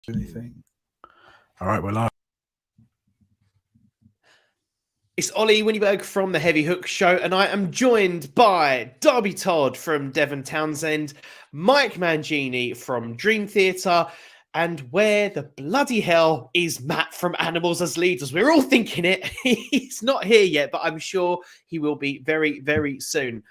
anything. All right, we're live. It's Ollie Winnieberg from the Heavy Hook Show, and I am joined by Darby Todd from Devon Townsend, Mike Mangini from Dream Theatre, and where the bloody hell is Matt from Animals as Leaders? We're all thinking it. He's not here yet, but I'm sure he will be very, very soon.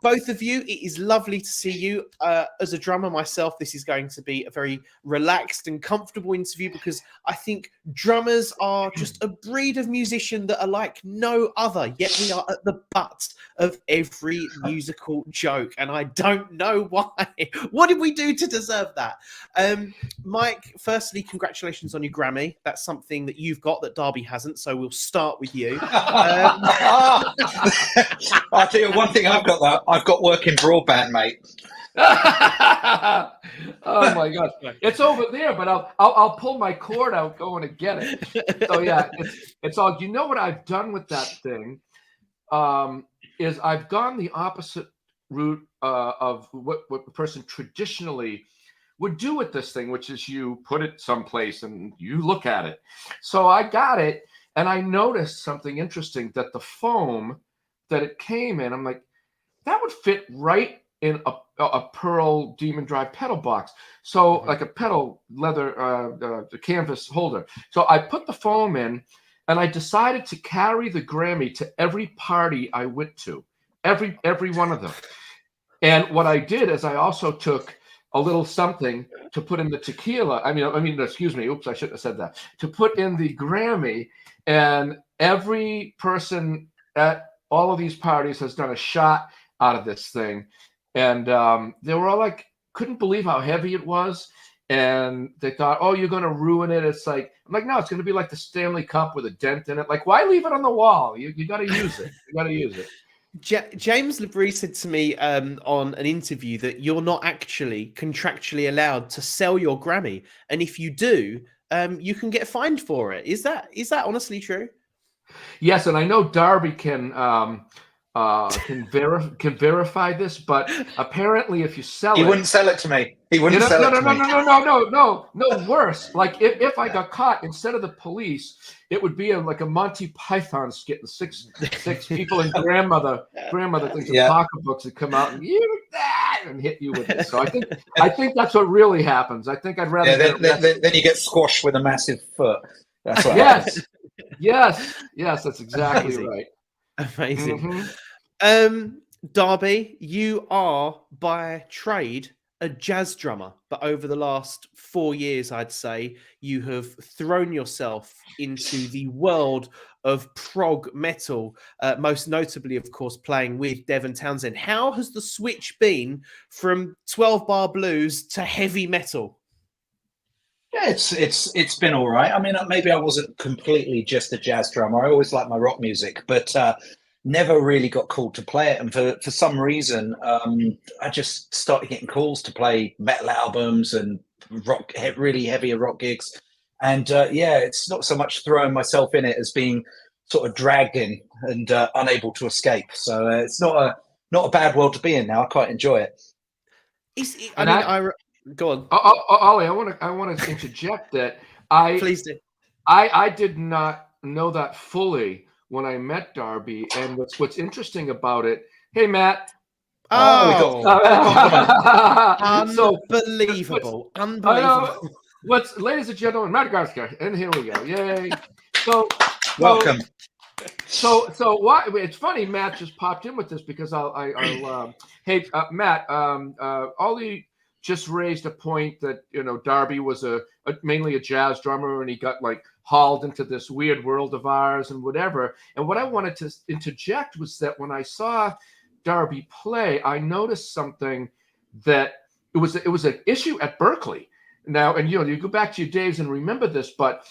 Both of you, it is lovely to see you. As a drummer myself, this is going to be a very relaxed and comfortable interview because I think drummers are just a breed of musician that are like no other, yet we are at the butt of every musical joke, and I don't know why. What did we do to deserve that? Mike, firstly, congratulations on your Grammy. That's something that you've got that Darby hasn't, so we'll start with you. I'll tell you one thing I've got, though. I've got working broadband, mate. Oh my God, it's over there, but I'll pull my cord out going to get it. So yeah, it's all. You know what I've done with that thing is I've gone the opposite route of what the person traditionally would do with this thing, which is you put it someplace and you look at it. So I got it, and I noticed something interesting, that the foam that it came in, I'm like, that would fit right in a Pearl Demon Drive pedal box. So like a pedal leather, the canvas holder. So I put the foam in, and I decided to carry the Grammy to every party I went to, every one of them. And what I did is I also took a little something to put in the tequila. I mean, excuse me. Oops, I shouldn't have said that. To put in the Grammy, and every person at all of these parties has done a shot out of this thing. And they were all like, couldn't believe how heavy it was. And they thought, oh, you're going to ruin it. It's like, I'm like, no, it's going to be like the Stanley Cup with a dent in it. Like, why leave it on the wall? You got to use it. You got to use it. James Labrie said to me on an interview that you're not actually contractually allowed to sell your Grammy. And if you do, you can get fined for it. Is that honestly true? Yes, and I know Darby can verify this, but apparently if you sell He wouldn't sell it to me. He wouldn't sell it to me. No, worse. Like if I got caught, instead of the police, it would be like a Monty Python skit, and six people in grandmother things in pocketbooks that come out and hit you with it. So I think that's what really happens. I think I'd rather then you get squashed with a massive foot. That's what happens. Yes, that's exactly Amazing. right. Amazing. Darby, you are by trade a jazz drummer, but over the last 4 years, I'd say, you have thrown yourself into the world of prog metal, most notably, of course, playing with Devon Townsend. How has the switch been from 12-bar blues to heavy metal? Yeah, it's been all right. I mean, maybe I wasn't completely just a jazz drummer. I always liked my rock music, but never really got called to play it. And for some reason, I just started getting calls to play metal albums and really heavier rock gigs. And it's not so much throwing myself in it as being sort of dragged in and unable to escape. So it's not a bad world to be in now. I quite enjoy it. Go on, Ollie. I want to interject that please do. I did not know that fully when I met Darby, and what's interesting about it. Hey, Matt. Unbelievable! Unbelievable! Ladies and gentlemen, Matt Garstka, and here we go. Yay! So welcome. So why? It's funny. Matt just popped in with this because hey, Matt. Ollie just raised a point that, Darby was mainly a jazz drummer, and he got like hauled into this weird world of ours and whatever. And what I wanted to interject was that when I saw Darby play, I noticed something, that it was an issue at Berkeley. Now, and you go back to your days and remember this, but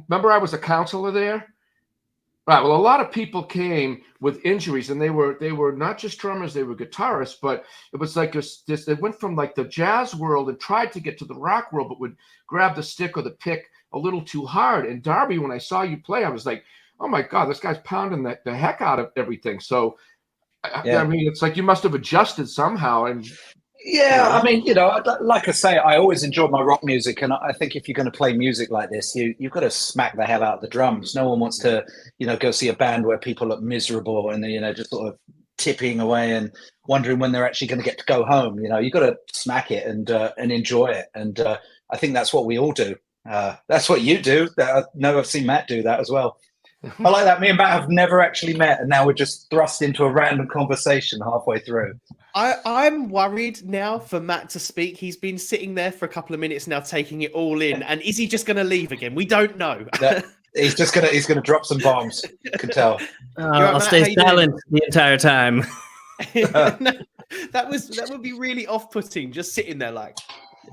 remember I was a counselor there? Right. Well, a lot of people came with injuries, and they were not just drummers, they were guitarists, but it was like they went from like the jazz world and tried to get to the rock world, but would grab the stick or the pick a little too hard. And Darby, when I saw you play, I was like, oh my God, this guy's pounding the heck out of everything. So, I mean, it's like you must have adjusted somehow. And Yeah, I mean, like I say, I always enjoy my rock music, and I think if you're going to play music like this, you've got to smack the hell out of the drums. No one wants to, go see a band where people look miserable and just sort of tipping away and wondering when they're actually going to get to go home. You've got to smack it and enjoy it, and I think that's what we all do. That's what you do. I know I've seen Matt do that as well. I like that. Me and Matt have never actually met, and now we're just thrust into a random conversation halfway through. I'm worried now for Matt to speak. He's been sitting there for a couple of minutes now, taking it all in. And is he just going to leave again? We don't know. He's gonna drop some bombs. You can tell. I'll stay silent the entire time. No, that would be really off-putting. Just sitting there like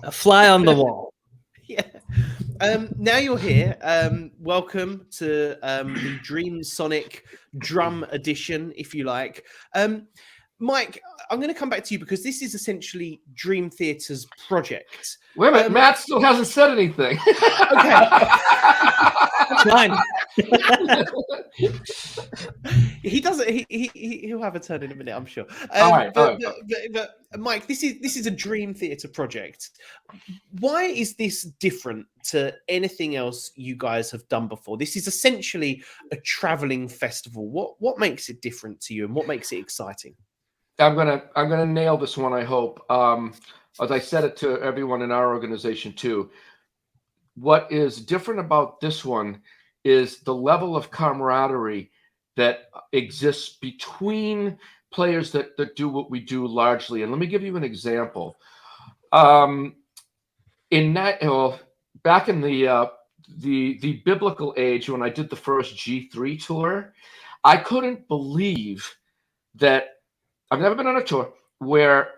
a fly on the wall. Yeah. Now you're here. Welcome to the Dreamsonic drum edition, if you like. Mike, I'm going to come back to you because this is essentially Dream Theater's project. Wait a minute, Matt still hasn't said anything. Okay. Fine. He doesn't. He'll have a turn in a minute, I'm sure. All right. But Mike, this is a Dream Theater project. Why is this different to anything else you guys have done before? This is essentially a traveling festival. What makes it different to you, and what makes it exciting? I'm gonna nail this one, I hope. As I said it to everyone in our organization too. What is different about this one is the level of camaraderie that exists between players that do what we do largely. And let me give you an example. Back in the biblical age, when I did the first G3 tour, I couldn't believe that I've never been on a tour where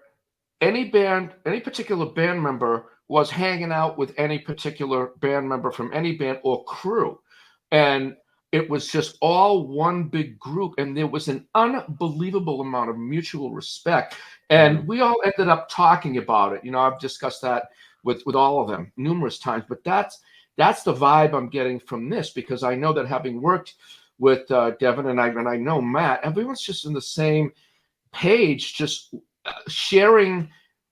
any particular band member was hanging out with any particular band member from any band or crew. And it was just all one big group. And there was an unbelievable amount of mutual respect. And we all ended up talking about it. I've discussed that with all of them numerous times. But that's the vibe I'm getting from this, because I know that having worked with Devin and I know Matt, everyone's just in the same page, just sharing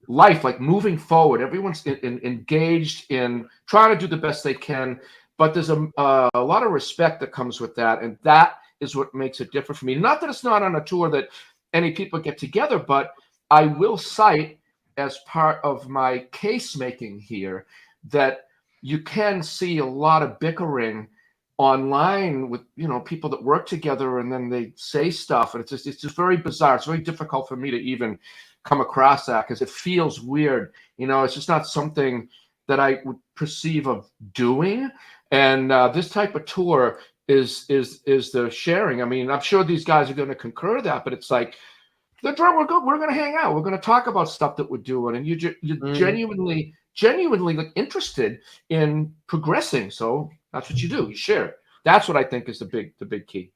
life, like moving forward. Everyone's engaged in trying to do the best they can, but there's a lot of respect that comes with that, and that is what makes it different for me. Not that it's not on a tour that any people get together, but I will cite as part of my case making here that you can see a lot of bickering online with people that work together, and then they say stuff, and it's just very bizarre. It's very difficult for me to even come across that because it feels weird. It's just not something that I would perceive of doing. And this type of tour is the sharing. I mean, I'm sure these guys are going to concur that, but it's like the drum. We're good. We're going to hang out. We're going to talk about stuff that we're doing, and you're genuinely like interested in progressing. So that's what you do. You share. That's what I think is the big key.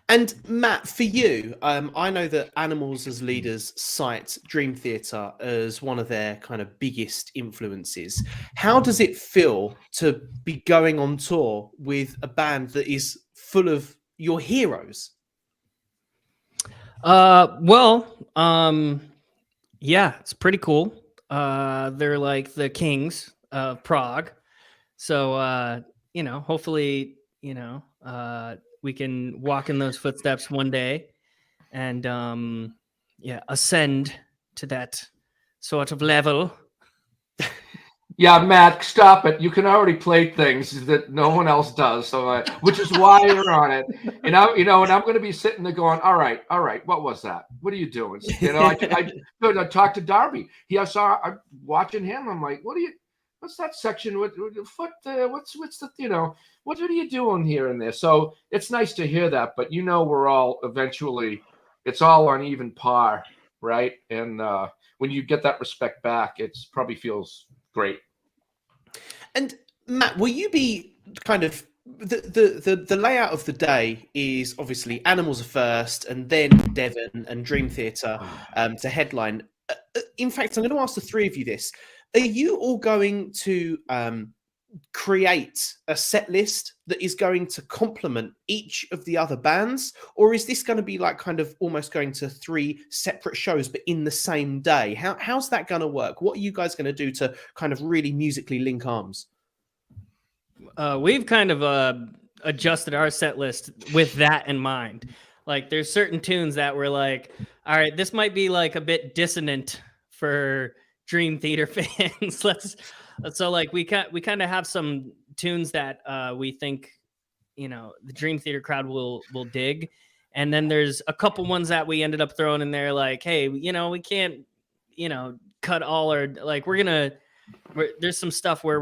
And Matt, for you, I know that Animals as Leaders cite Dream Theater as one of their kind of biggest influences. How does it feel to be going on tour with a band that is full of your heroes? Yeah, it's pretty cool. They're like the kings of Prague. So, hopefully, we can walk in those footsteps one day and, ascend to that sort of level. Yeah, Matt, stop it. You can already play things that no one else does. So, which is why you're on it. And I'm going to be sitting there going, all right. What was that? What are you doing? I talked to Darby. I'm watching him. I'm like, what's that section? What are you doing here and there? So it's nice to hear that, but we're all eventually, it's all on even par, right? And when you get that respect back, it probably feels great. And Matt, will you be kind of the layout of the day is obviously Animals are first, and then Devon and Dream Theater to headline. In fact, I'm going to ask the three of you this. Are you all going to create a set list that is going to complement each of the other bands, or is this going to be like kind of almost going to 3 separate shows but in the same day? How's that going to work? What are you guys going to do to kind of really musically link arms? We've kind of adjusted our set list with that in mind. Like there's certain tunes that were like, all right, this might be like a bit dissonant for Dream Theater fans. So like we kind of have some tunes that we think, you know, the Dream Theater crowd will dig. And then there's a couple ones that we ended up throwing in there like, hey, you know, we can't, you know, cut all our, like there's some stuff where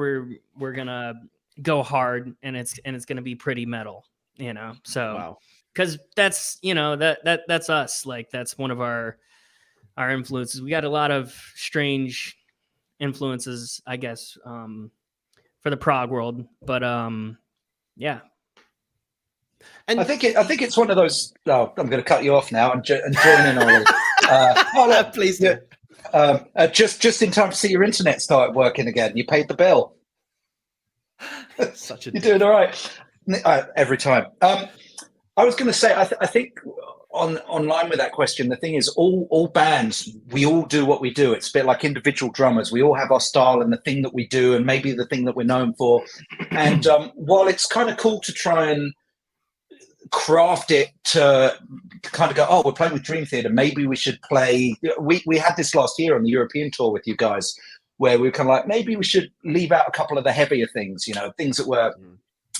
we're gonna go hard and it's gonna be pretty metal, you know. So Wow. Because that's, you know, that's us. Like that's one of our influences. We got a lot of strange influences, I guess, for the prog world. But yeah. And I think it's one of those. Oh, I'm going to cut you off now and join in on please do. Just in time to see your internet start working again. You paid the bill. Such a You're doing all right every time. I was going to say, I think on line with that question, the thing is, all bands, we all do what we do. It's a bit like individual drummers. We all have our style and the thing that we do, and maybe the thing that we're known for. And while it's kind of cool to try and craft it to kind of go, oh, we're playing with Dream Theater, maybe we should play. We had this last year on the European tour with you guys, where we were kind of like, maybe we should leave out a couple of the heavier things, you know, things that were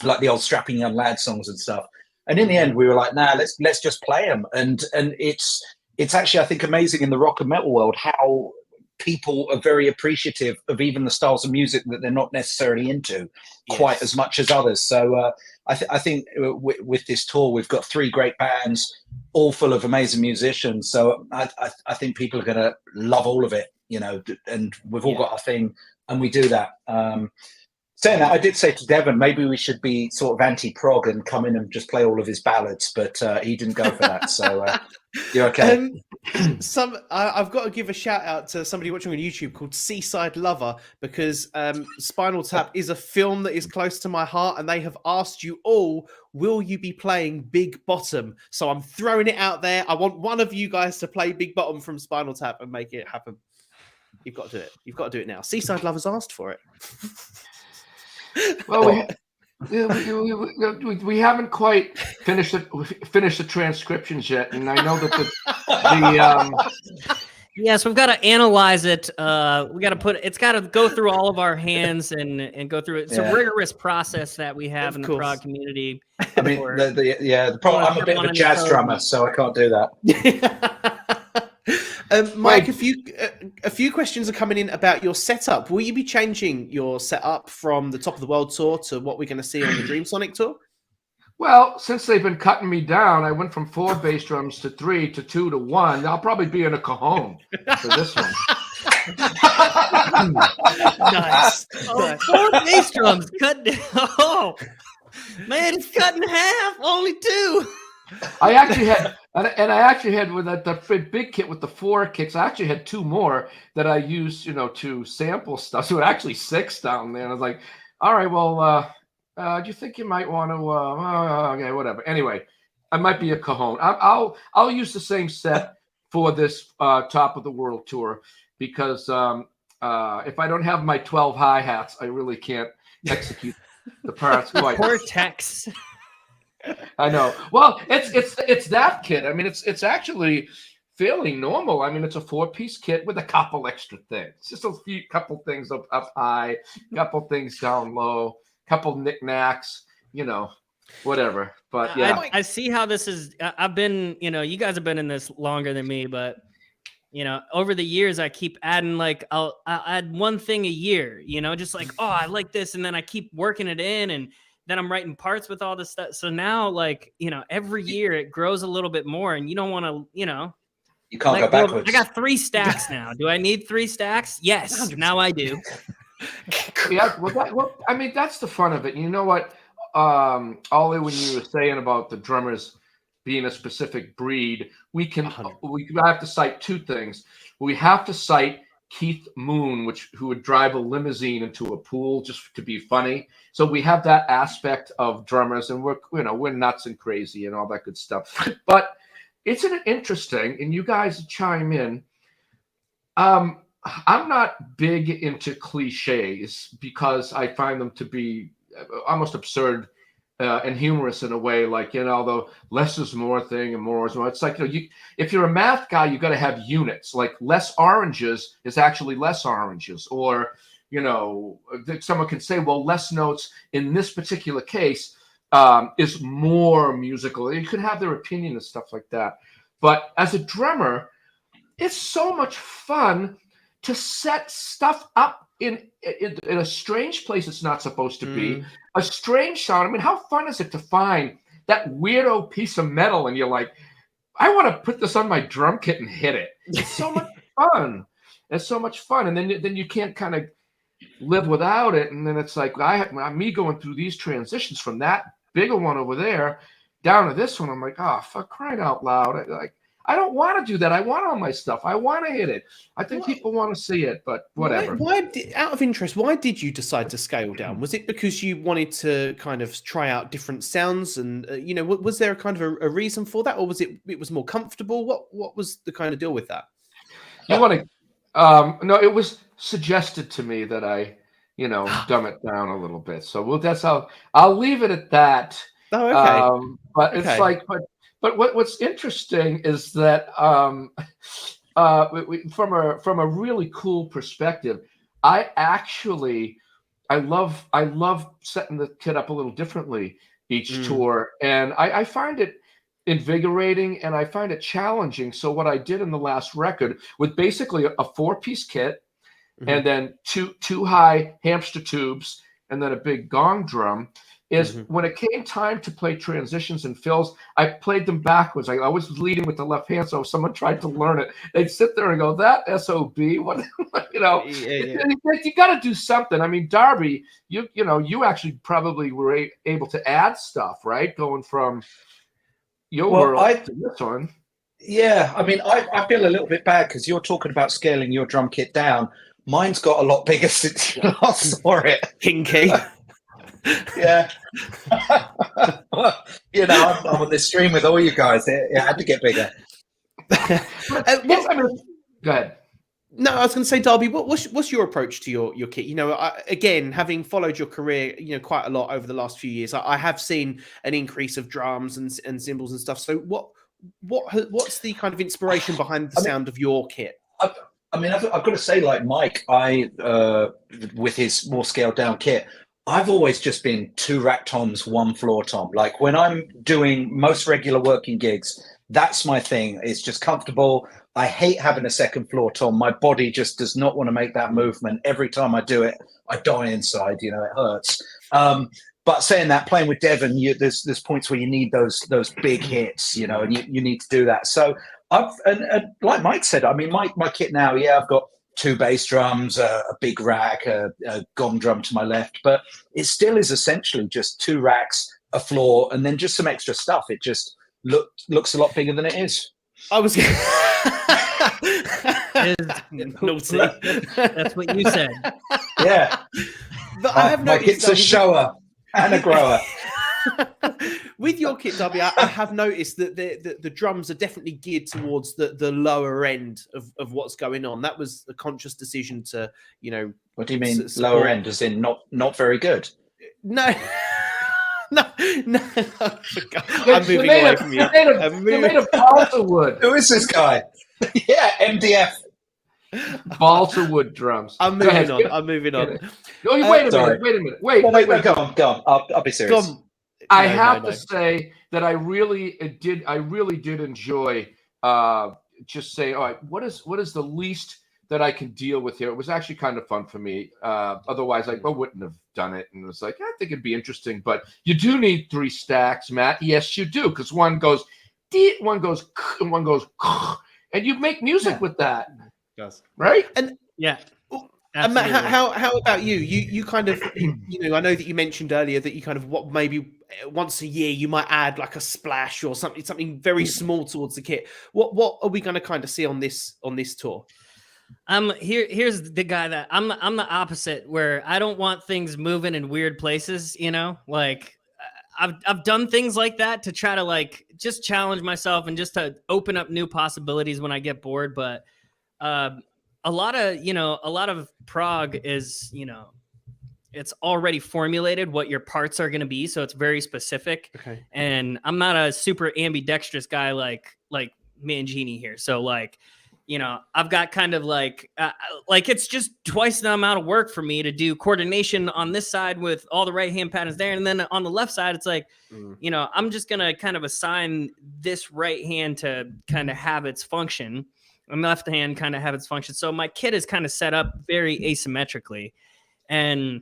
like the old Strapping Young Lad songs and stuff. And in the end, we were like, nah, let's just play them. And it's actually, I think, amazing in the rock and metal world how people are very appreciative of even the styles of music that they're not necessarily into quite as much as others. So I think with this tour, we've got 3 great bands, all full of amazing musicians. So I think people are going to love all of it, you know, and we've all got our thing and we do that. Saying that, I did say to Devon, maybe we should be sort of anti-prog and come in and just play all of his ballads, but he didn't go for that. So you're okay. I've got to give a shout out to somebody watching on YouTube called Seaside Lover, because Spinal Tap is a film that is close to my heart, and they have asked you all, will you be playing Big Bottom? So I'm throwing it out there. I want one of you guys to play Big Bottom from Spinal Tap and make it happen. You've got to do it. You've got to do it now. Seaside Lover's asked for it. Well, we haven't quite finished the transcriptions yet, and I know that yes, we've got to analyze it. We got to it's got to go through all of our hands and go through it. It's a rigorous process that we have in the prog community. I mean, the problem. I'm a bit of a jazz drummer, so I can't do that. Mike, a few questions are coming in about your setup. Will you be changing your setup from the Top of the World tour to what we're going to see on the Dreamsonic tour? Well, since they've been cutting me down, I went from 4 bass drums to 3 to 2 to 1. I'll probably be in a cajon for this one. Nice. Oh, 4 bass drums cut down. Oh, man, it's cut in half. Only 2. I actually had with the big kit with the 4 kicks. I actually had 2 more that I used, you know, to sample stuff. So actually 6 down there. And I was like, all right, well, do you think you might want to? Okay, whatever. Anyway, I might be a cajon. I'll use the same set for this Top of the World tour, because if I don't have my 12 hi-hats, I really can't execute the parts quite. Poor Tex. I know. Well, it's that kit. I mean, it's actually fairly normal. I mean, it's a 4-piece kit with a couple extra things. Just couple things up high, couple things down low, couple knickknacks, you know, whatever. But yeah, I see how this is. I've been, you know, you guys have been in this longer than me, but you know, over the years, I keep adding I'll add one thing a year, you know, just like, oh, I like this, and then I keep working it in, and then I'm writing parts with all this stuff. So now, like, you know, every year it grows a little bit more, and you don't want to, you know. You can't go backwards. I got 3 stacks now. Do I need 3 stacks? Yes, 100%. Now I do. Yeah, well, I mean, that's the fun of it. You know what, Ollie, when you were saying about the drummers being a specific breed, we have to cite 2 things. We have to cite Keith Moon, who would drive a limousine into a pool just to be funny. So we have that aspect of drummers, and we're nuts and crazy and all that good stuff. But it's interesting, and you guys chime in. I'm not big into cliches because I find them to be almost absurd and humorous in a way, like, the less is more thing and more is more. It's like, if you're a math guy, you got to have units. Like less oranges is actually less oranges, or someone can say, well, less notes in this particular case is more musical. You could have their opinion and stuff like that. But as a drummer, it's so much fun to set stuff up in a strange place it's not supposed to be, a strange sound. I mean, how fun is it to find that weirdo piece of metal and you're like, I want to put this on my drum kit and hit it. It's so much fun. It's so much fun. And then you can't kind of live without it. And then it's like, me going through these transitions from that bigger one over there down to this one. I'm like, oh, for crying out loud. I don't want to do that. I want all my stuff. I want to hit it. I think people want to see it, but whatever. Out of interest, why did you decide to scale down? Was it because you wanted to kind of try out different sounds, and was there kind of a reason for that, or was it was more comfortable? What was the kind of deal with that? You want to? No, it was suggested to me that I, dumb it down a little bit. So that's how I'll leave it at that. Oh, okay. But it's like, But what's interesting is that from a really cool perspective, I love setting the kit up a little differently each tour, and I find it invigorating and I find it challenging. So what I did in the last record with basically a 4-piece kit, and then two high hamster tubes, and then a big gong drum. Is when it came time to play transitions and fills, I played them backwards. I was leading with the left hand, so if someone tried to learn it, they'd sit there and go, "That SOB, what?" You got to do something. I mean, Darby, you actually probably were able to add stuff, right? Going from your world to this one. Yeah, I mean, I feel a little bit bad because you're talking about scaling your drum kit down. Mine's got a lot bigger since you last saw it. Kinky. Yeah. Well, I'm on this stream with all you guys. It had to get bigger. Go ahead. No, I was going to say, Darby, what's your approach to your kit? Again, having followed your career, quite a lot over the last few years, I have seen an increase of drums and cymbals and stuff. So what's the kind of inspiration behind the sound of your kit? I've got to say, like Mike, with his more scaled down kit, I've always just been 2 rack toms, 1 floor tom. Like when I'm doing most regular working gigs, that's my thing. It's just comfortable. I hate having a second floor tom. My body just does not want to make that movement. Every time I do it, I die inside. It hurts. But saying that, playing with Devon, there's points where you need those big hits, and you need to do that. So and like Mike said, I mean, my kit now, I've got 2 bass drums, a big rack, a gong drum to my left, but it still is essentially just 2 racks, a floor, and then just some extra stuff. It just looks a lot bigger than it is. I was naughty. That's what you said. Yeah. But I have noticed it's a shower and a grower. With your kit, Darby, I have noticed that the drums are definitely geared towards the lower end of what's going on. That was a conscious decision to, What do you mean lower end? As in not very good? No. No. I'm moving away from you. They're made of balsa wood. Who is this guy? Yeah, MDF. Balsa wood drums. I'm moving on. Oh, wait a minute. Wait. Go on. I'll be serious. I have to say that I really did enjoy just saying, all right, what is the least that I can deal with here? It was actually kind of fun for me. Otherwise, I wouldn't have done it. And it was like, I think it'd be interesting. But you do need 3 stacks, Matt. Yes, you do, because one goes, one goes, and one goes, and you make music with that. Yes. Right? And yeah. And Matt, how about you? You kind of, I know that you mentioned earlier that you kind of maybe once a year you might add like a splash or something very small towards the kit. What are we going to kind of see on this tour? Here's the guy that I'm the opposite, where I don't want things moving in weird places, you know? Like I've done things like that to try to like just challenge myself and just to open up new possibilities when I get bored, but a lot of prog is, it's already formulated what your parts are going to be, so it's very specific. Okay. And I'm not a super ambidextrous guy like Mangini here. So like, I've got kind of like it's just twice the amount of work for me to do coordination on this side with all the right hand patterns there, and then on the left side it's like, I'm just gonna kind of assign this right hand to kind of have its function, and left hand kind of have its function. So my kit is kind of set up very asymmetrically, and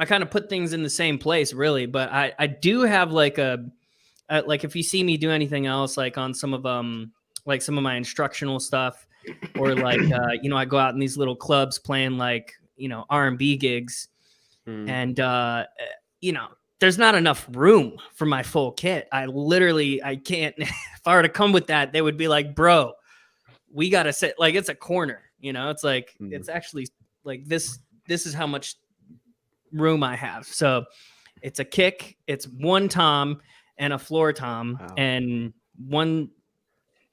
I kind of put things in the same place, really. But I do have like like if you see me do anything else, like on some of some of my instructional stuff, or like I go out in these little clubs playing like R&B gigs, and there's not enough room for my full kit. I can't. If I were to come with that, they would be like, bro, we gotta sit, like it's a corner, it's like it's actually like this is how much room I have. So it's a kick, it's one tom and a floor tom, and one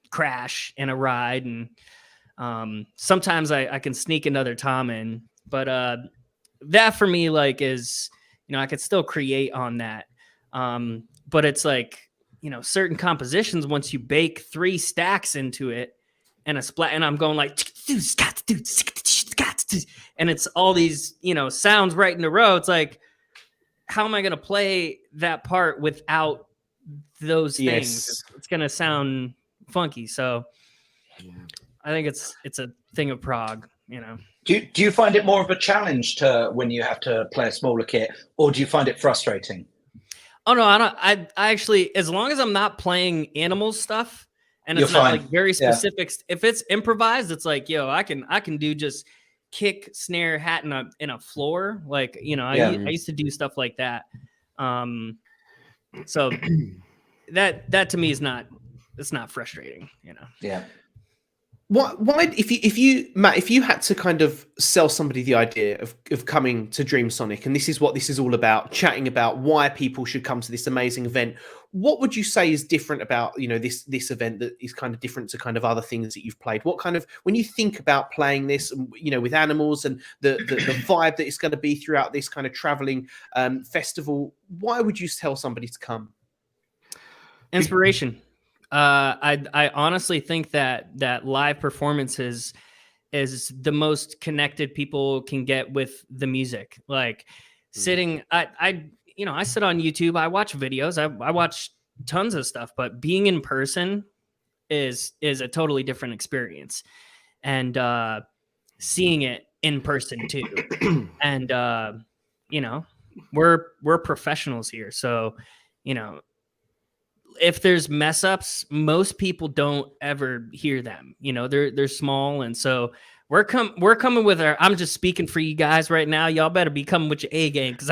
crash and a ride, and sometimes I can sneak another tom in, but that for me like is I could still create on that, but it's like certain compositions, once you bake 3 stacks into it and a splat, and I'm going like, and it's all these sounds right in a row. It's like, how am I going to play that part without those things? It's going to sound funky. So I think it's a thing of prog. Do you find it more of a challenge to when you have to play a smaller kit, or do you find it frustrating? Oh no, I don't. I actually, as long as I'm not playing Animals stuff, and it's You're not fine. like very specific. Yeah. If it's improvised, it's like, I can do just kick, snare, hat in a floor. Like, I used to do stuff like that. So that to me is it's not frustrating, Yeah. Why if Matt, if you had to kind of sell somebody the idea of coming to Dreamsonic, and this is what this is all about, chatting about why people should come to this amazing event, what would you say is different about this event that is kind of different to kind of other things that you've played? What kind of, when you think about playing this, with Animals and the vibe that it's going to be throughout this kind of traveling festival, why would you tell somebody to come? Inspiration. I honestly think that live performances is the most connected people can get with the music. Like sitting, I sit on YouTube, I watch videos, I watch tons of stuff, but being in person is a totally different experience, and seeing it in person too. And we're professionals here, so if there's mess ups, most people don't ever hear them. They're small, and so we're coming with our. I'm just speaking for you guys right now. Y'all better be coming with your A game, because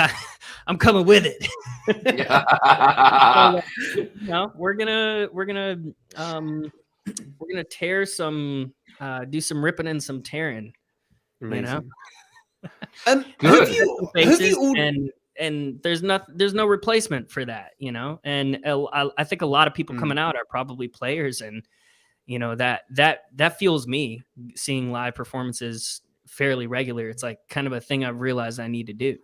I'm coming with it. So, we're gonna tear some, do some ripping and some tearing. Amazing. Good. Have you all... And there's no replacement for that, and I think a lot of people coming out are probably players, and that fuels me, seeing live performances fairly regular. It's like kind of a thing I've realized I need to do,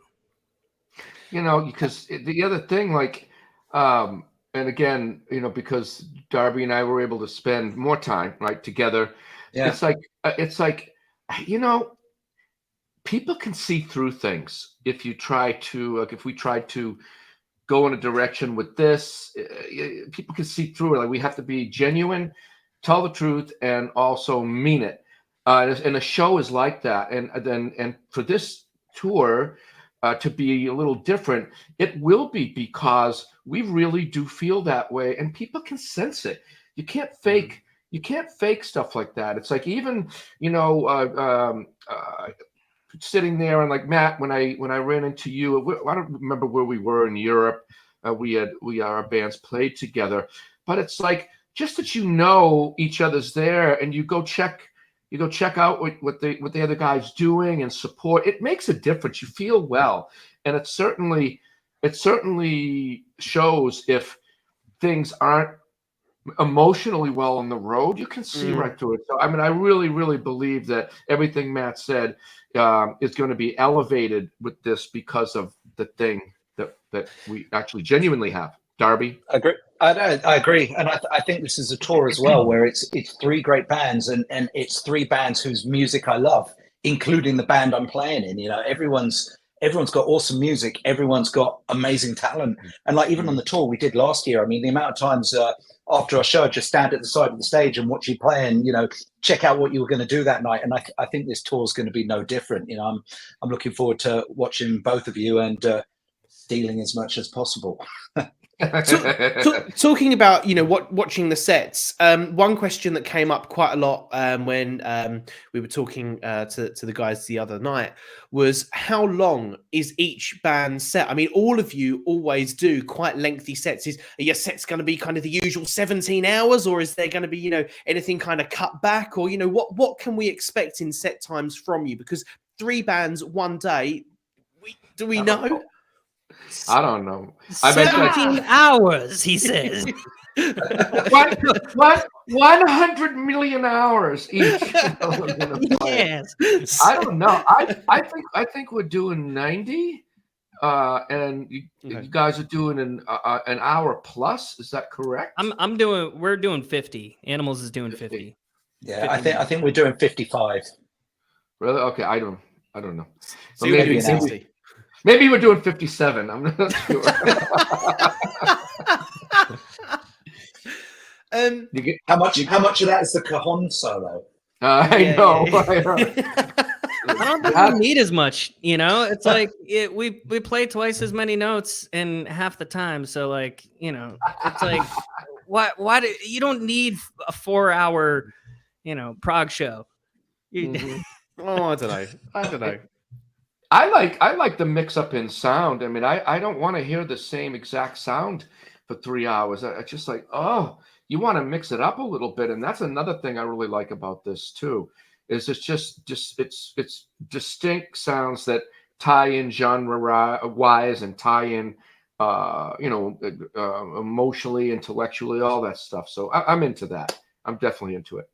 because the other thing, like and again, because Darby and I were able to spend more time right together. It's like people can see through things if you try to, like, if we tried to go in a direction with this, people can see through it. Like, we have to be genuine, tell the truth, and also mean it. And a show is like that. And for this tour to be a little different, it will be because we really do feel that way, and people can sense it. You can't fake. You can't fake stuff like that. It's like, even sitting there, and like Matt, when I ran into you, I don't remember where we were in Europe. Our bands played together, but it's like, just that each other's there, and you go check You go check out what the other guy's doing and support. It makes a difference. You feel well, and it certainly shows if things aren't emotionally well on the road. You can see right through it. So I mean, I really believe that everything Matt said is going to be elevated with this because of the thing that we actually genuinely have. Darby? I agree. I agree, and I think this is a tour as well where it's three great bands, and it's three bands whose music I love, including the band I'm playing in. You know, everyone's got awesome music, everyone's got amazing talent, and like even on the tour we did last year, I mean, the amount of times after our show, I'd just stand at the side of the stage and watch you play, and you know, check out what you were going to do that night. And I think this tour is going to be no different. You know, I'm looking forward to watching both of you and stealing as much as possible. Talking about, you know, watching the sets, one question that came up quite a lot when we were talking to the guys the other night was, how long is each band set? I mean, all of you always do quite lengthy sets. Are your sets going to be kind of the usual 17 hours, or is there going to be, you know, anything kind of cut back, or, you know, what can we expect in set times from you? Because 3 bands one day, do we know? I don't know. 17 hours, he says. 100 million hours each. Yes. I don't know. I think we're doing 90, and you guys are doing an hour plus. Is that correct? We're doing 50. Animals is doing 50. Yeah, 50. I think we're doing 55. Really? Okay, I don't know. So maybe 60. Maybe we're doing 57. I'm not sure. How much of that is the cajon solo? I know. I don't think we need as much, you know. It's like we play twice as many notes in half the time, so like, you know, it's like why do you don't need a 4-hour, you know, Prague show. Oh, I don't know. I like the mix up in sound. I mean, I don't want to hear the same exact sound for 3 hours. I just like, oh, you want to mix it up a little bit, and that's another thing I really like about this too. Is it's just it's distinct sounds that tie in genre wise and tie in, emotionally, intellectually, all that stuff. So I'm into that. I'm definitely into it.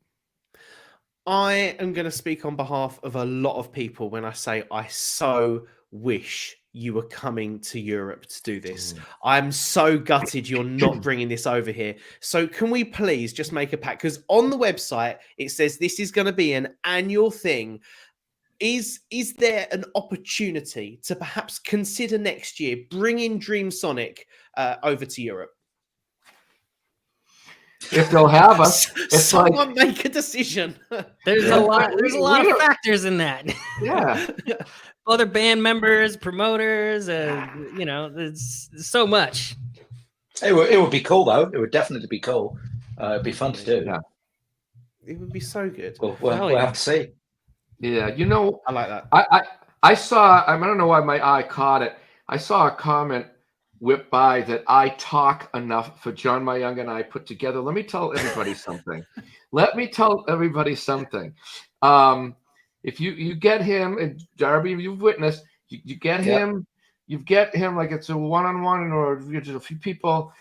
I am going to speak on behalf of a lot of people when I say I so wish you were coming to Europe to do this. I'm so gutted you're not bringing this over here. So can we please just make a pact? Because on the website, it says this is going to be an annual thing. Is there an opportunity to perhaps consider next year bringing Dreamsonic over to Europe? If they'll have us, someone make a decision. There's a lot of factors in that. Yeah. Other band members, promoters, you know, there's so much. It would be cool though. It would definitely be cool. It'd be fun to do. Yeah. It would be so good. We'll have to see. Yeah, you know, I like that. I saw, I don't know why my eye caught it. I saw a comment whip by that I talk enough for John Mayung and I put together. Let me tell everybody something. If you get him, and Darby, you've witnessed, you get him, you get him like it's a one-on-one or just a few people.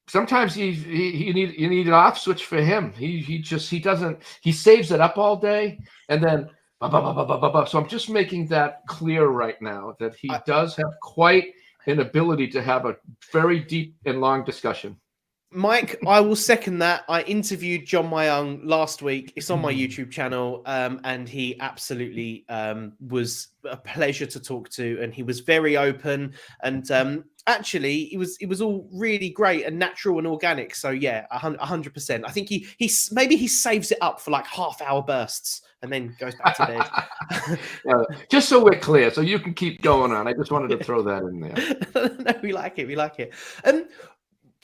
Sometimes you need an off switch for him. He saves it up all day and then so I'm just making that clear right now that he does have quite an ability to have a very deep and long discussion. Mike, I will second that. I interviewed John Mayung last week. It's on my YouTube channel, and he absolutely was a pleasure to talk to, and he was very open, and actually, it was all really great and natural and organic. So yeah, 100%. I think he maybe he saves it up for like half-hour bursts and then goes back to bed. Just so we're clear, so you can keep going on. I just wanted to throw that in there. No, we like it. We like it.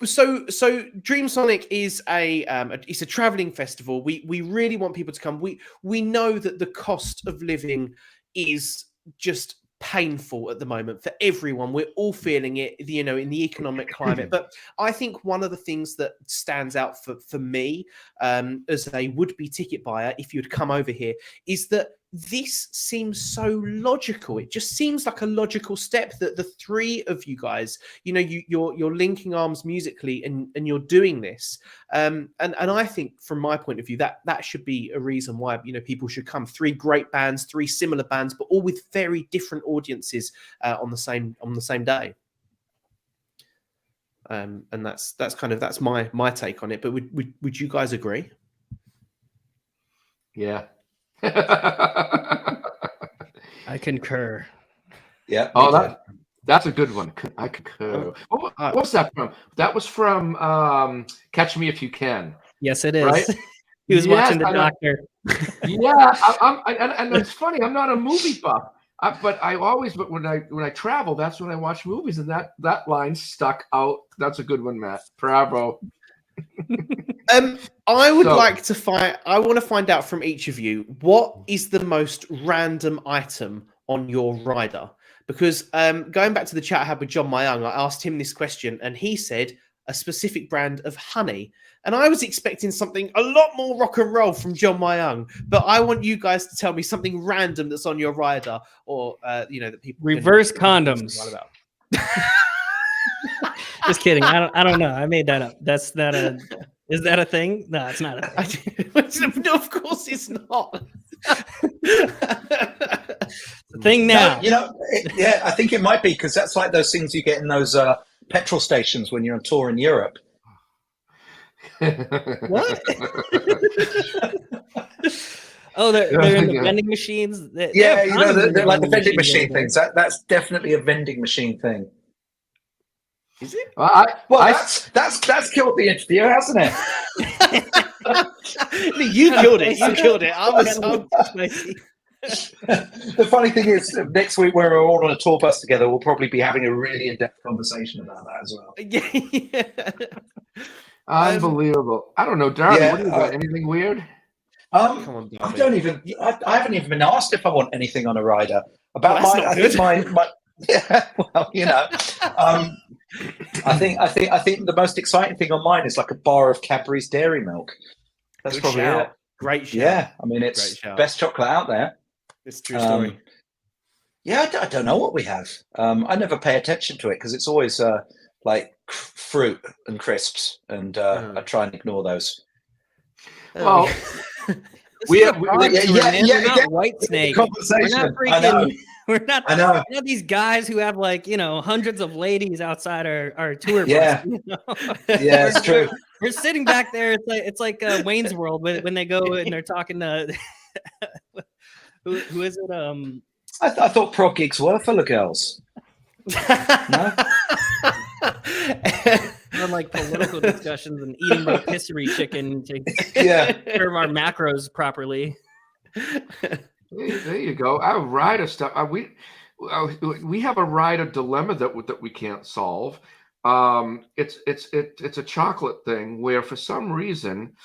So Dreamsonic is it's a traveling festival. We really want people to come. We know that the cost of living is just painful at the moment for everyone. We're all feeling it, you know, in the economic climate. But I think one of the things that stands out for me as a would-be ticket buyer, if you'd come over here, is that this seems so logical. It just seems like a logical step that the three of you guys, you know, you're linking arms musically and you're doing this. And I think from my point of view, that should be a reason why, you know, people should come. Three great bands, three similar bands, but all with very different audiences on the same day. And that's my take on it. But would you guys agree? Yeah. I concur. Yeah. Oh, that's a good one. I concur. What was that from? That was from Catch Me If You Can. Yes, it is. Right? He was watching The Doctor. Yeah, and it's funny. I'm not a movie buff, but when I travel, that's when I watch movies, and that line stuck out. That's a good one, Matt. Bravo. I want to find out from each of you, what is the most random item on your rider? Because going back to the chat I had with John Myung, I asked him this question and he said a specific brand of honey. And I was expecting something a lot more rock and roll from John Myung, but I want you guys to tell me something random that's on your rider, or you know, that people reverse condoms. Just kidding. I don't know. I made that up. Is that a thing? No, it's not a thing. No, of course it's not. The thing now. No, you know, I think it might be, because that's like those things you get in those petrol stations when you're on tour in Europe. What? Oh, they're in the vending machines. Yeah, you know, they're like the vending machine things. That's definitely a vending machine thing. Is it? That's killed the interview, hasn't it? You killed it. You killed it. I was. The funny thing is, next week when we're all on a tour bus together, we'll probably be having a really in-depth conversation about that as well. Yeah. Unbelievable. I don't know, Darby. Yeah, what do you got? Anything weird? Come on, Darby. I haven't even been asked if I want anything on a rider. About Well, that's not good. my yeah. Well, you know, I think the most exciting thing on mine is like a bar of Cadbury's Dairy Milk. That's Good probably shout. it. Great shout. Yeah, I mean, it's best chocolate out there. It's a true story. Yeah, I don't know what we have. I never pay attention to it because it's always like fruit and crisps, and I try and ignore those. Well, we're not White Snake. Conversation. We're not freaking. I know. We're not these guys who have, like, you know, hundreds of ladies outside our tour bus. Yeah. You know? Yeah, it's true. We're sitting back there. It's like Wayne's World when they go and they're talking to who is it? I thought prog gigs were full of girls. No? On like political discussions and eating rotisserie chicken to serve our macros properly. There you go. Our rider stuff. We have a rider dilemma that we can't solve. It's a chocolate thing where for some reason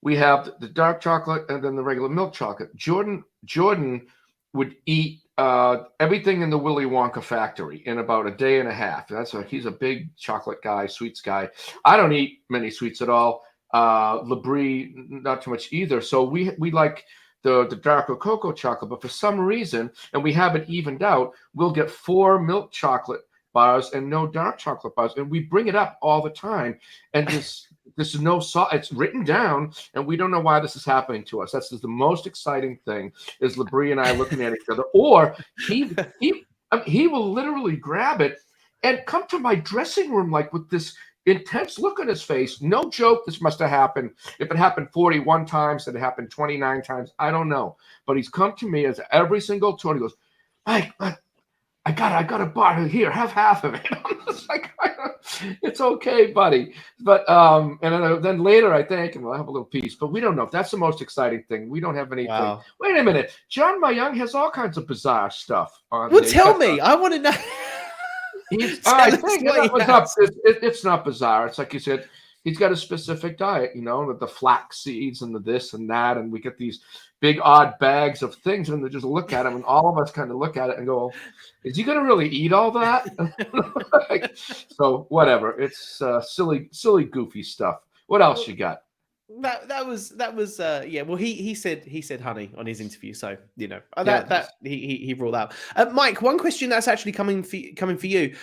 we have the dark chocolate and then the regular milk chocolate. Jordan would eat everything in the Willy Wonka factory in about a day and a half. He's a big chocolate guy, sweets guy. I don't eat many sweets at all. Labrie, not too much either. So we like the darker cocoa chocolate, but for some reason, and we have it evened out, we'll get 4 milk chocolate bars and no dark chocolate bars, and we bring it up all the time. And this is no salt. It's written down, and we don't know why this is happening to us. That's the most exciting thing, is Labrie and I looking at each other. Or he will literally grab it and come to my dressing room like with this intense look on his face. No joke, this must have happened. If it happened 41 times, it happened 29 times, I don't know. But he's come to me as every single tour. He goes, Mike, I got a bar here. Have half of it. I'm just like, it's okay, buddy. But and then later I thank him. I'll have a little piece. But we don't know. That's the most exciting thing. We don't have anything. Wow. Wait a minute. John Myung has all kinds of bizarre stuff on. Well, tell me. I want to know. It's not bizarre. It's like you said. he's got a specific diet, with the flax seeds and the this and that, and we get these big odd bags of things, and they just look at him, and all of us kind of look at it and go, "Is he going to really eat all that?" So whatever, it's silly, goofy stuff. What else you got? That was yeah. Well, he said honey on his interview, so he ruled out. Mike, one question that's actually coming for you.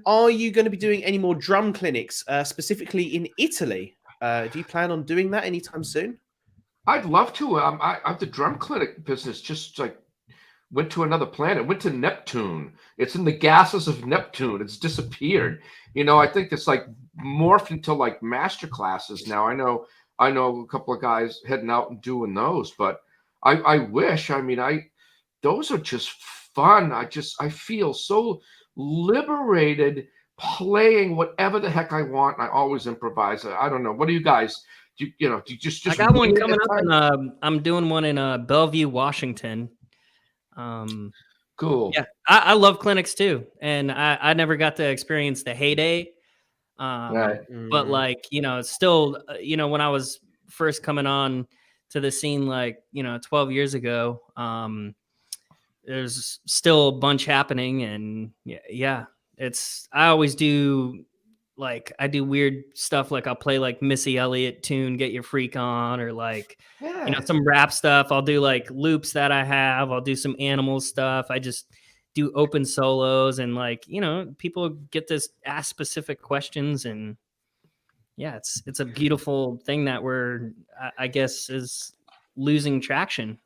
Are you going to be doing any more drum clinics, specifically in Italy? Do you plan on doing that anytime soon? I'd love to. The drum clinic business just like went to another planet, went to Neptune. It's in the gases of Neptune. It's disappeared. I think it's like morphed into like Masterclasses now. I know a couple of guys heading out and doing those, but I wish. Those are just fun. I feel so liberated playing whatever the heck I want. And I always improvise. I don't know. What do you guys? Do you just? I got one coming up, and I'm doing one in Bellevue, Washington. Cool. Yeah, I love clinics too, and I never got to experience the heyday. Right. But like, still, when I was first coming on to the scene, like, 12 years ago, there's still a bunch happening. And yeah, I always do, like, I do weird stuff. Like I'll play like Missy Elliott tune, Get Your Freak On, or like, some rap stuff. I'll do like loops that I have. I'll do some animal stuff. I just do open solos, and like, people get to ask specific questions, and yeah, it's a beautiful thing that I guess is losing traction.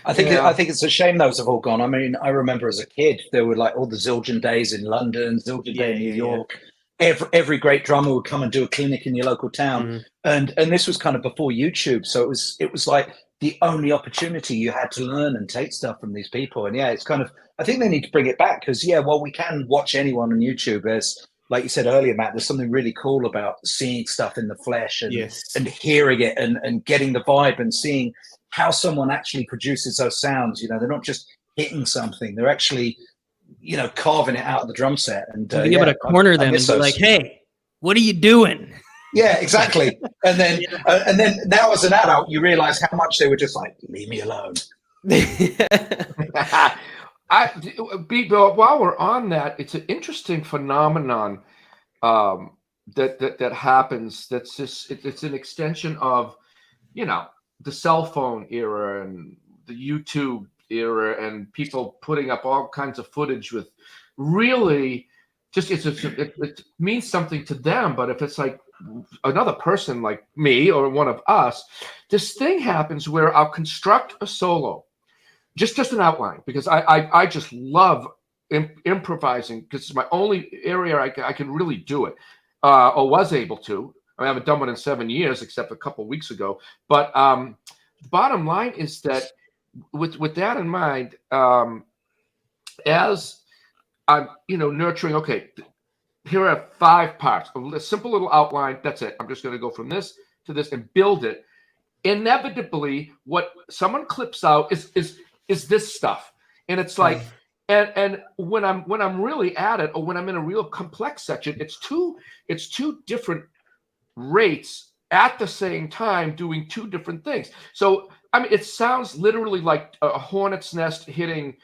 I think it's a shame those have all gone. I remember as a kid there were like all the Zildjian days in London, Zildjian Day in New York. Every great drummer would come and do a clinic in your local town, and this was kind of before YouTube, so it was like the only opportunity you had to learn and take stuff from these people. And it's kind of, I think they need to bring it back, because while we can watch anyone on YouTube, there's, like you said earlier, Matt, there's something really cool about seeing stuff in the flesh and hearing it and getting the vibe and seeing how someone actually produces those sounds. They're not just hitting something, they're actually carving it out of the drum set, and be able to corner them and be like, "Hey, what are you doing?" Yeah, exactly. And then now as an adult, you realize how much they were just like, "Leave me alone." While we're on that, it's an interesting phenomenon that happens. That's just it's an extension of the cell phone era and the YouTube era, and people putting up all kinds of footage with really just it means something to them. But if it's like another person like me or one of us, this thing happens where I'll construct a solo, just an outline, because I just love improvising, because it's my only area I can really do it, or was able to. I haven't done one in 7 years, except a couple of weeks ago. But the bottom line is that with that in mind, as I'm nurturing, okay, here are 5 parts, a simple little outline, that's it. I'm just going to go from this to this and build it. Inevitably, what someone clips out is this stuff, and it's like, and when I'm really at it, or when I'm in a real complex section, it's two different rates at the same time doing 2 different things. So it sounds literally like a hornet's nest hitting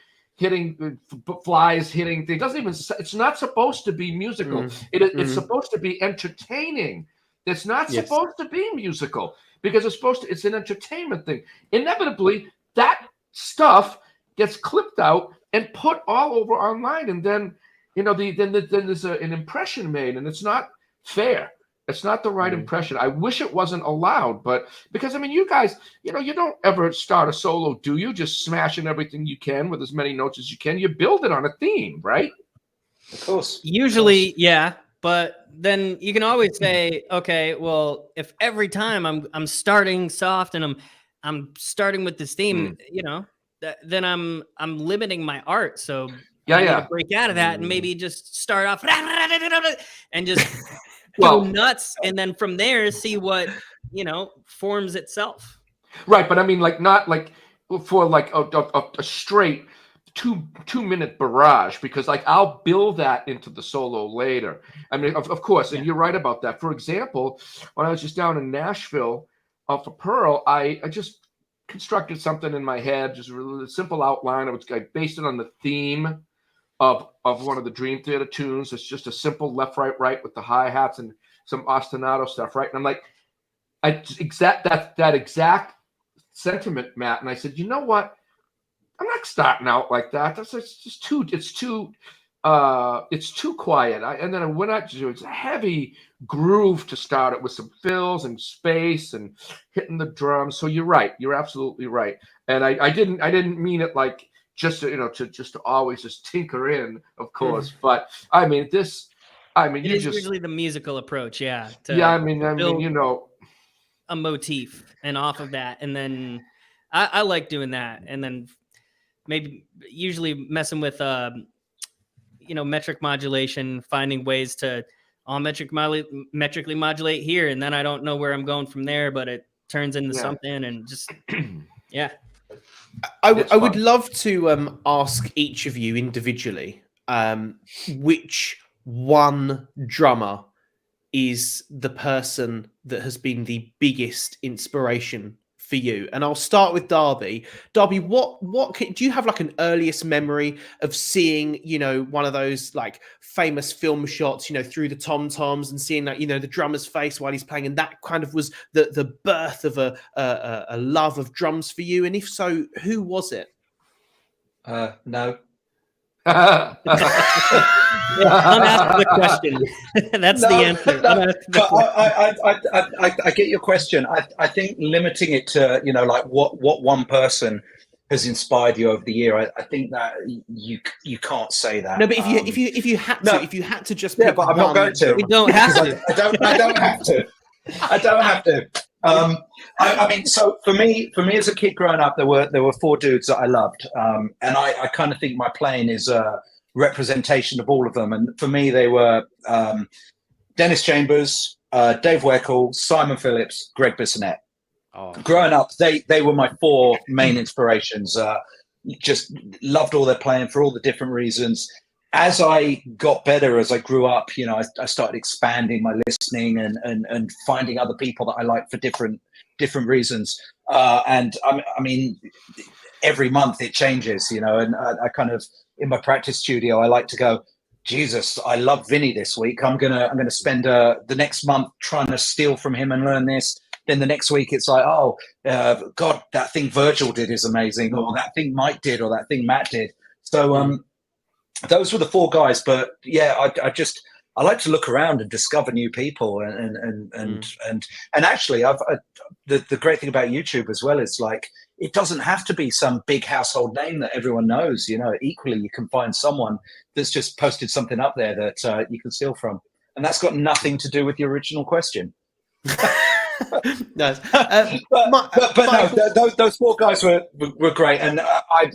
flies, hitting things. It's not supposed to be musical. It's supposed to be entertaining. It's not supposed to be musical, because it's an entertainment thing. Inevitably, that stuff gets clipped out and put all over online, and then then there's an impression made, and it's not fair. It's not the right impression. I wish it wasn't allowed, but because you guys, you don't ever start a solo, do you? Just smashing everything you can with as many notes as you can. You build it on a theme, right? Of course. Usually, yeah. Then you can always say, okay, well, if every time I'm starting soft and I'm starting with this theme, then I'm limiting my art. So I need to break out of that and maybe just start off and just go nuts, and then from there see what forms itself. Right, but like not like for like a straight 2-minute barrage, because like I'll build that into the solo later. I mean, of course, and you're right about that. For example, when I was just down in Nashville for Pearl, I just constructed something in my head, just a really simple outline. I based it on the theme of one of the Dream Theater tunes. It's just a simple left, right, right with the hi-hats and some ostinato stuff, right? And I'm like, that exact sentiment, Matt. And I said, you know what? I'm not starting out like that. It's too quiet. And then I went out to do it's a heavy groove to start it with some fills and space and hitting the drums. So you're right. You're absolutely right. And I didn't mean it like just to always just tinker in, of course. But I mean it is usually the musical approach, yeah. I mean, you know, a motif and off of that, and then I like doing that, and then maybe usually messing with metric modulation, finding ways to metrically modulate here, and then I don't know where I'm going from there, but it turns into something, and just yeah. I would love to ask each of you individually which one drummer is the person that has been the biggest inspiration for you. And I'll start with Darby. Darby, do you have like an earliest memory of seeing, one of those like famous film shots, through the tom-toms and seeing that, the drummer's face while he's playing, and that kind of was the birth of a love of drums for you? And if so, who was it? No. Unask the question. That's the answer. I get your question. I think limiting it to like what one person has inspired you over the year. I think that you can't say that. No, but if you had to just pick but I'm not going to. We don't have to. I don't have to. I don't have to. I mean, so for me as a kid growing up, there were 4 dudes that I loved, and I kind of think my playing is a representation of all of them. And for me, they were Dennis Chambers, Dave Weckl, Simon Phillips, Greg Bissonette. Oh. Growing up, they were my 4 main inspirations. Just loved all their playing for all the different reasons. As I got better, as I grew up, I started expanding my listening and finding other people that I like for different reasons. And I mean, every month it changes, and I kind of, in my practice studio, I like to go, Jesus, I love Vinny this week. I'm gonna spend the next month trying to steal from him and learn this. Then the next week it's like, God, that thing Virgil did is amazing, or that thing Mike did, or that thing Matt did. So those were the 4 guys. But yeah, I like to look around and discover new people, and actually, the great thing about YouTube as well is like, it doesn't have to be some big household name that everyone knows. Equally, you can find someone that's just posted something up there that you can steal from, and that's got nothing to do with the original question. Nice. No, those 4 guys were great, and I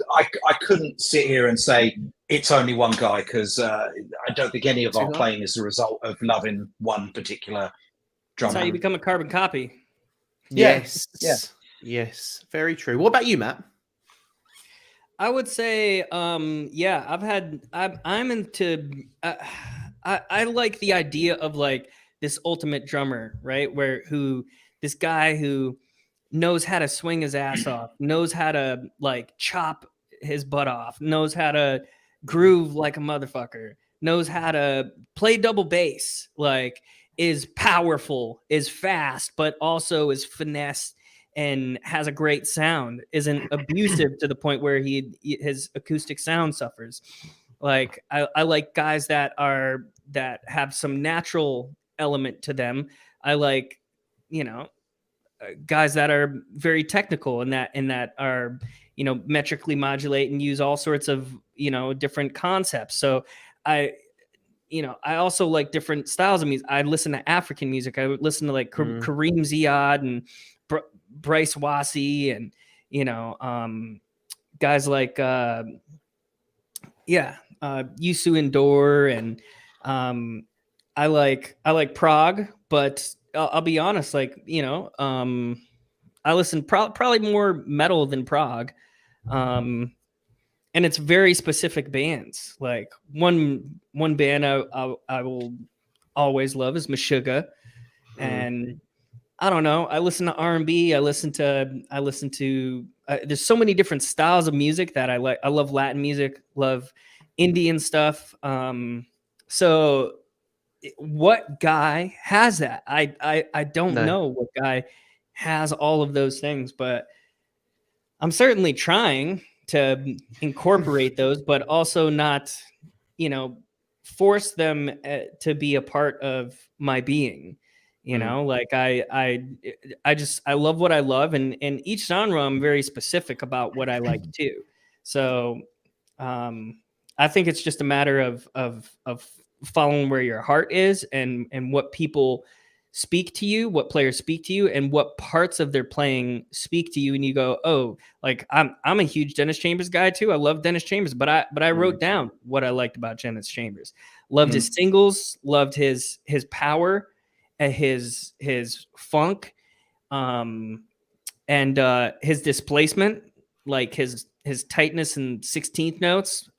couldn't sit here and say it's only one guy, because I don't think any of our playing is the result of loving one particular drummer. That's how you become a carbon copy. Yes. Yeah. Yes. Very true. What about you, Matt? I would say, I'm into. I like the idea of like this ultimate drummer, right? This guy who knows how to swing his ass off, knows how to like chop his butt off, knows how to groove like a motherfucker, knows how to play double bass, like is powerful, is fast, but also is finesse and has a great sound, isn't abusive to the point where his acoustic sound suffers. Like I like guys that have some natural element to them. I like, guys that are very technical and that are, metrically modulate and use all sorts of, different concepts. So I also like different styles of music. I listen to African music. I would listen to like Kareem Ziad and Bryce Wassey and, guys like, Yusu Endor, and I like prog, but I'll be honest, like, I listen probably more metal than prog. and it's very specific bands. Like one band I will always love is Meshuggah, and I don't know. I listen to R&B. I listen to. There's so many different styles of music that I like. I love Latin music. Love Indian stuff. So, what guy has that? I don't know what guy has all of those things, but I'm certainly trying to incorporate those, but also not, force them to be a part of my being. Like I love what I love, and each genre I'm very specific about what I like too. So I think it's just a matter of following where your heart is, and what people speak to you, what players speak to you, and what parts of their playing speak to you, and you go, oh, like I'm a huge Dennis Chambers guy too. I love Dennis Chambers, but I wrote down what I liked about Dennis Chambers. Loved his singles, loved his power, his funk, and his displacement, like his tightness and 16th notes.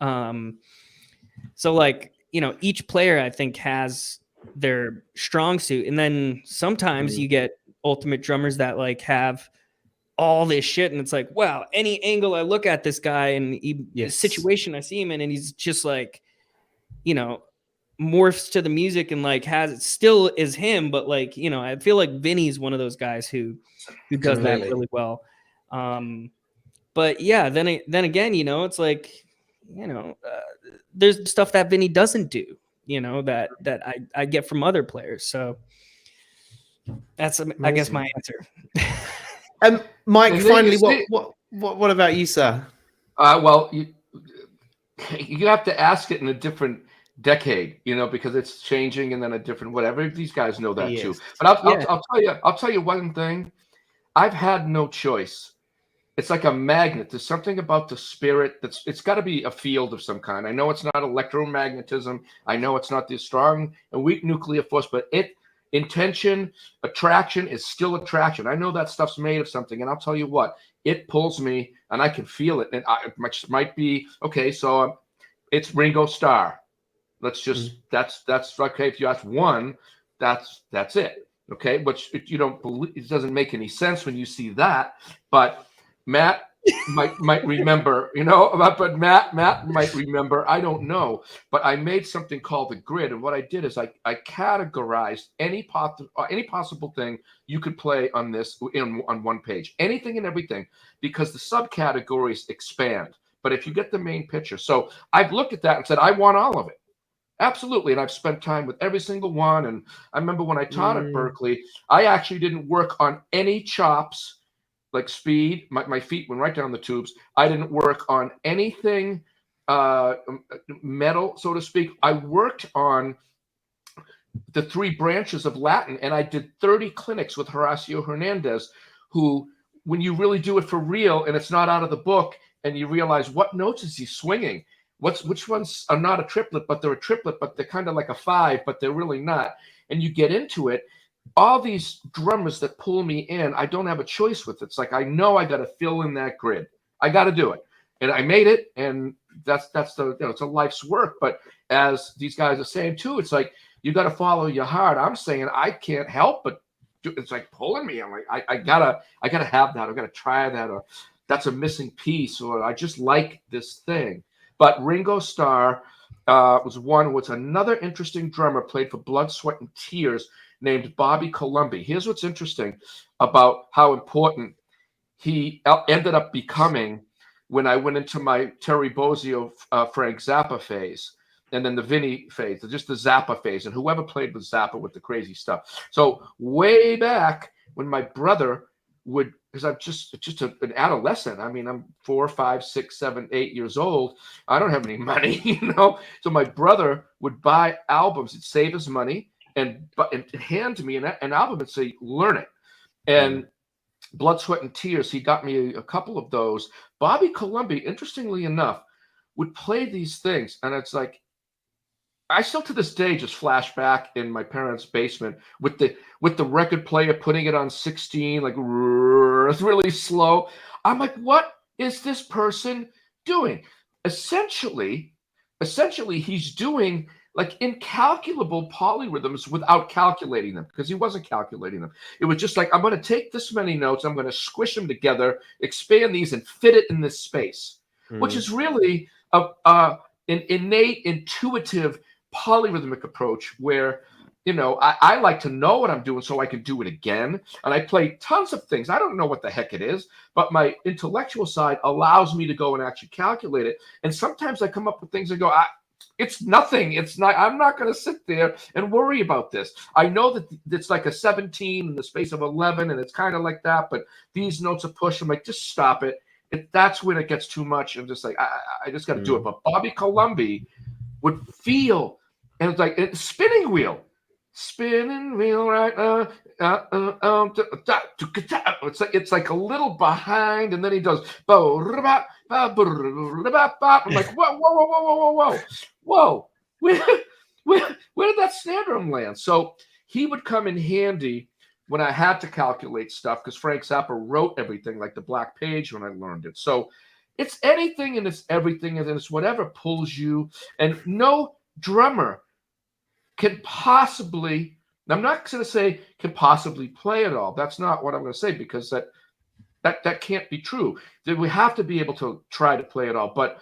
So like, each player I think has their strong suit, and then sometimes you get ultimate drummers that like have all this shit, and it's like, wow, any angle I look at this guy and the situation I see him in, and he's just like, morphs to the music and like still is him, but like, I feel like Vinny's one of those guys who does that really well. But yeah, then again, it's like, there's stuff that Vinny doesn't do, that I get from other players. So that's, I guess, my answer. Mike, finally, what about you, sir? Well, you have to ask it in a different decade, because it's changing, and then a different whatever. These guys know that too. But I'll tell you one thing. I've had no choice. It's like a magnet. There's something about the spirit it's got to be a field of some kind. I know it's not electromagnetism. I know it's not the strong and weak nuclear force, but intention, attraction is still attraction. I know that stuff's made of something, and I'll tell you what, it pulls me, and I can feel it. And it might be okay. So it's Ringo Starr. Let's just that's okay. If you ask one, that's it. Okay, but you don't believe, it doesn't make any sense when you see that. But Matt might remember, but Matt might remember. I don't know, but I made something called the grid, and what I did is I categorized any possible thing you could play on this on one page, anything and everything, because the subcategories expand. But if you get the main picture, so I've looked at that and said I want all of it. Absolutely. And I've spent time with every single one. And I remember when I taught at Berkeley, I actually didn't work on any chops, like speed. My feet went right down the tubes. I didn't work on anything metal, so to speak. I worked on the three branches of Latin, and I did 30 clinics with Horacio Hernandez, who, when you really do it for real and it's not out of the book, and you realize what notes is he swinging, which ones are not a triplet, but they're a triplet, but they're kind of like a five, but they're really not. And you get into it. All these drummers that pull me in, I don't have a choice with it. It's like, I know I got to fill in that grid. I got to do it. And I made it. And that's the, it's a life's work. But as these guys are saying too, it's like, you got to follow your heart. I'm saying I can't help but it's like pulling me. I'm like, I gotta have that. I gotta try that. Or that's a missing piece. Or I just like this thing. But Ringo Starr was another interesting drummer, played for Blood, Sweat, and Tears, named Bobby Colomby. Here's what's interesting about how important he ended up becoming when I went into my Terry Bozzio, Frank Zappa phase, and then the Vinny phase, just the Zappa phase, and whoever played with Zappa with the crazy stuff. So way back when my brother would, because I'm just an adolescent. I mean, I'm 4, 5, 6, 7, 8 years old. I don't have any money, So my brother would buy albums. He'd save his money and hand me an album and say, learn it. And Blood, Sweat, and Tears, he got me a couple of those. Bobby Colomby, interestingly enough, would play these things. And it's like, I still to this day just flash back in my parents' basement with the record player putting it on 16, like really slow. I'm like, what is this person doing? essentially he's doing like incalculable polyrhythms without calculating them, because he wasn't calculating them. It was just like, I'm going to take this many notes, I'm going to squish them together, expand these, and fit it in this space, which is really an innate, intuitive polyrhythmic approach where, you know, I like to know what I'm doing so I can do it again. And I play tons of things. I don't know what the heck it is, but my intellectual side allows me to go and actually calculate it. And sometimes I come up with things and go, it's nothing. It's not. I'm not going to sit there and worry about this. I know that it's like a 17 in the space of 11, and it's kind of like that. But these notes are pushed. I'm like, just stop it. That's when it gets too much. I'm just like, I just got to do it. But Bobby Colombi would feel, and it's like a spinning wheel, right? It's like a little behind, and then he does. I'm like, whoa! Where did that snare drum land? So he would come in handy when I had to calculate stuff, because Frank Zappa wrote everything, like the Black Page, when I learned it. So it's anything and it's everything, and it's whatever pulls you. And no drummer can possibly, I'm not going to say can possibly play it all. That's not what I'm going to say, because that can't be true. We have to be able to try to play it all. But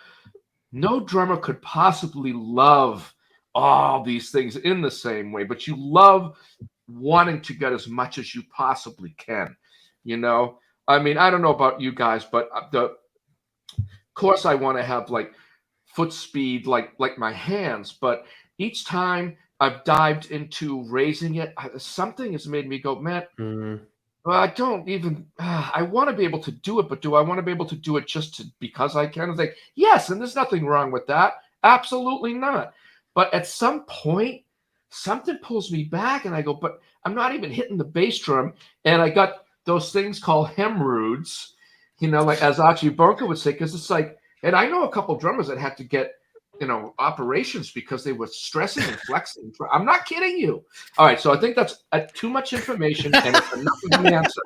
no drummer could possibly love all these things in the same way, but you love wanting to get as much as you possibly can, you know? I mean, I don't know about you guys, but of course I want to have like foot speed, like my hands, but each time I've dived into raising it, something has made me go, man, well, I don't even, I want to be able to do it, but do I want to be able to do it just because I can? It's like, yes, and there's nothing wrong with that. Absolutely not. But at some point, something pulls me back, and I go, but I'm not even hitting the bass drum. And I got those things called hemorrhoids, you know, like as Archie Bunker would say, because it's like, and I know a couple of drummers that had to get, you know, operations because they were stressing and flexing. I'm not kidding you. All right, so I think that's too much information, and it's enough of the answer.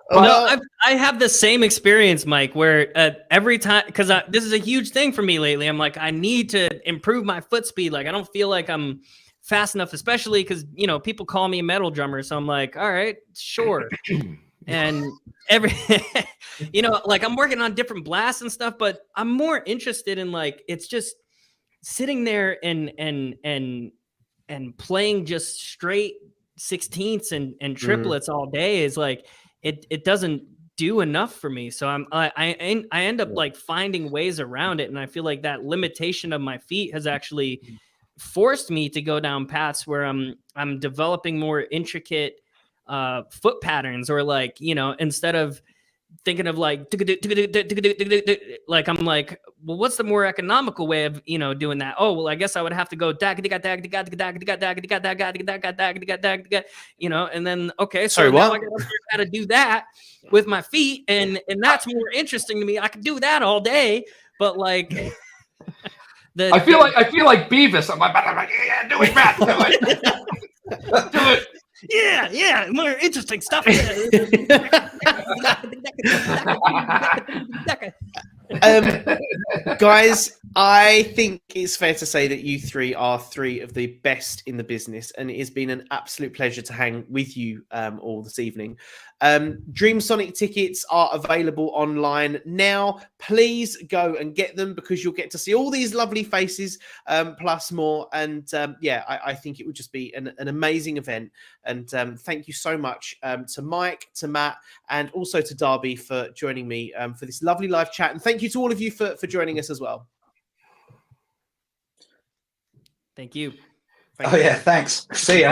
But, no, I have the same experience, Mike, where every time, because this is a huge thing for me lately. I'm like, I need to improve my foot speed. Like, I don't feel like I'm fast enough, especially because, you know, people call me a metal drummer. So I'm like, all right, sure. And you know, like I'm working on different blasts and stuff, but I'm more interested in like, it's just sitting there and playing just straight 16ths and triplets all day is like, it doesn't do enough for me. So I end up like finding ways around it. And I feel like that limitation of my feet has actually forced me to go down paths where I'm developing more intricate foot patterns, or like, you know, instead of thinking of like I'm like, well, what's the more economical way of, you know, doing that? Oh, well, I guess I would have to go you know, and then okay, so now I gotta learn how to do that with my feet, and that's more interesting to me. I could do that all day, but like I feel like Beavis. I'm like, yeah, do it, Matt, do it. Do it. Yeah, more interesting stuff. Guys, I think it's fair to say that you three are three of the best in the business, and it has been an absolute pleasure to hang with you all this evening. Dreamsonic tickets are available online now. Please go and get them, because you'll get to see all these lovely faces plus more. And I think it would just be an amazing event. And thank you so much to Mike, to Matt, and also to Darby for joining me for this lovely live chat. And thank you to all of you for joining us as well. Thank you. Yeah, thanks. See ya.